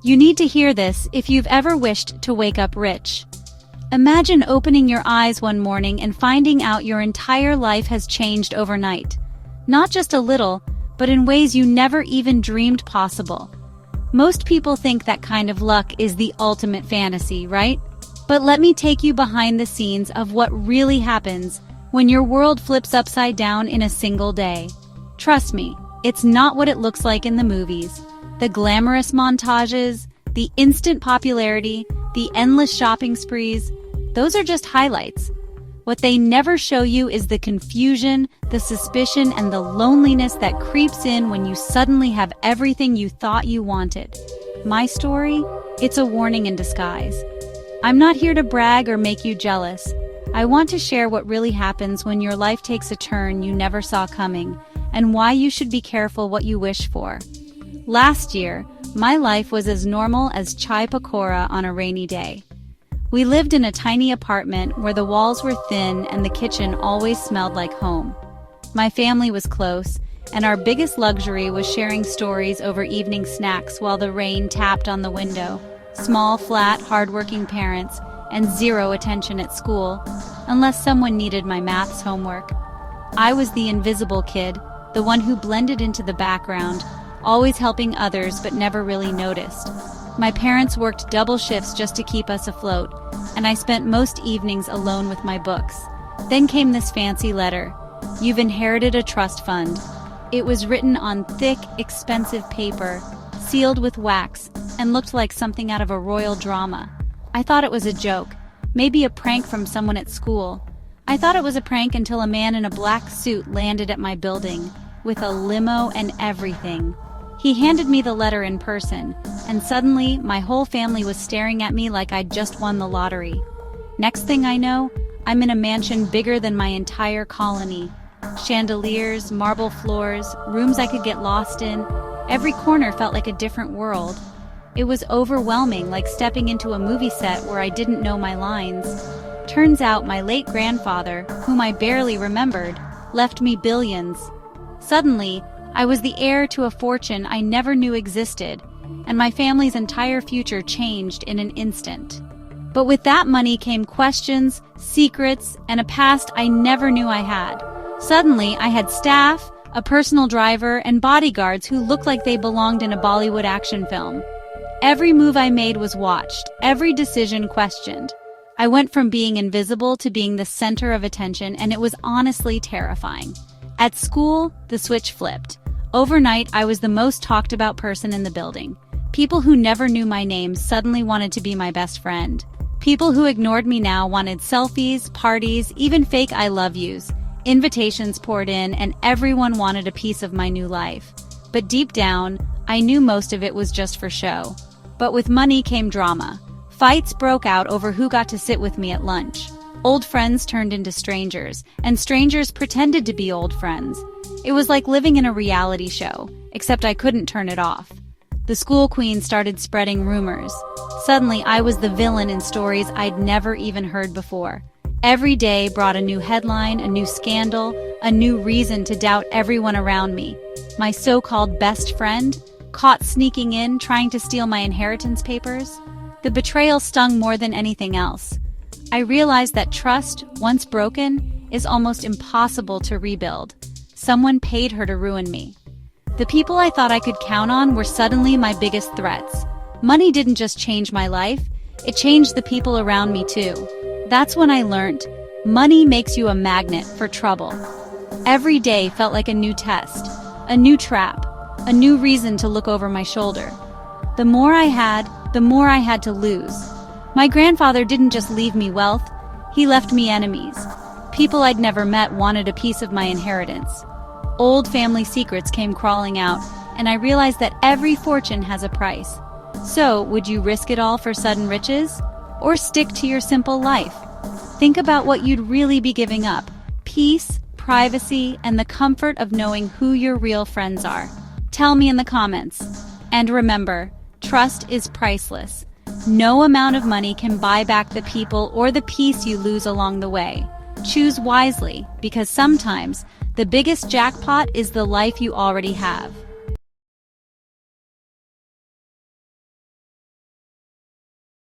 You need to hear this if you've ever wished to wake up rich. Imagine opening your eyes one morning and finding out your entire life has changed overnight. Not just a little, but in ways you never even dreamed possible. Most people think that kind of luck is the ultimate fantasy, right? But let me take you behind the scenes of what really happens when your world flips upside down in a single day. Trust me, it's not what it looks like in the movies. The glamorous montages, the instant popularity, the endless shopping sprees, those are just highlights. What they never show you is the confusion, the suspicion, and the loneliness that creeps in when you suddenly have everything you thought you wanted. My story? It's a warning in disguise. I'm not here to brag or make you jealous. I want to share what really happens when your life takes a turn you never saw coming, and why you should be careful what you wish for. Last year, my life was as normal as chai pakora on a rainy day. We lived in a tiny apartment where the walls were thin and the kitchen always smelled like home. My family was close, and our biggest luxury was sharing stories over evening snacks while the rain tapped on the window. Small, flat, hardworking parents, and zero attention at school, unless someone needed my maths homework. I was the invisible kid, the one who blended into the background, always helping others but never really noticed. My parents worked double shifts just to keep us afloat, and I spent most evenings alone with my books. Then came this fancy letter. You've inherited a trust fund. It was written on thick, expensive paper, sealed with wax, and looked like something out of a royal drama. I thought it was a joke, maybe a prank from someone at school. I thought it was a prank until a man in a black suit landed at my building, with a limo and everything. He handed me the letter in person, and suddenly my whole family was staring at me like I'd just won the lottery. Next thing I know, I'm in a mansion bigger than my entire colony. Chandeliers, marble floors, rooms I could get lost in. Every corner felt like a different world. It was overwhelming, like stepping into a movie set where I didn't know my lines. Turns out my late grandfather, whom I barely remembered, left me billions. Suddenly, I was the heir to a fortune I never knew existed, and my family's entire future changed in an instant. But with that money came questions, secrets, and a past I never knew I had. Suddenly, I had staff, a personal driver, and bodyguards who looked like they belonged in a Bollywood action film. Every move I made was watched, every decision questioned. I went from being invisible to being the center of attention, and it was honestly terrifying. At school, the switch flipped. Overnight, I was the most talked about person in the building. People who never knew my name suddenly wanted to be my best friend. People who ignored me now wanted selfies, parties, even fake I love yous. Invitations poured in, and everyone wanted a piece of my new life. But deep down, I knew most of it was just for show. But with money came drama. Fights broke out over who got to sit with me at lunch. Old friends turned into strangers, and strangers pretended to be old friends. It was like living in a reality show, except I couldn't turn it off. The school queen started spreading rumors. Suddenly, I was the villain in stories I'd never even heard before. Every day brought a new headline, a new scandal, a new reason to doubt everyone around me. My so-called best friend, caught sneaking in, trying to steal my inheritance papers. The betrayal stung more than anything else. I realized that trust, once broken, is almost impossible to rebuild. Someone paid her to ruin me. The people I thought I could count on were suddenly my biggest threats. Money didn't just change my life, it changed the people around me too. That's when I learned, money makes you a magnet for trouble. Every day felt like a new test, a new trap, a new reason to look over my shoulder. The more I had, the more I had to lose. My grandfather didn't just leave me wealth, he left me enemies. People I'd never met wanted a piece of my inheritance. Old family secrets came crawling out, and I realized that every fortune has a price. So, would you risk it all for sudden riches? Or stick to your simple life? Think about what you'd really be giving up. Peace, privacy, and the comfort of knowing who your real friends are. Tell me in the comments. And remember, trust is priceless. No amount of money can buy back the people or the peace you lose along the way. Choose wisely, because sometimes the biggest jackpot is the life you already have.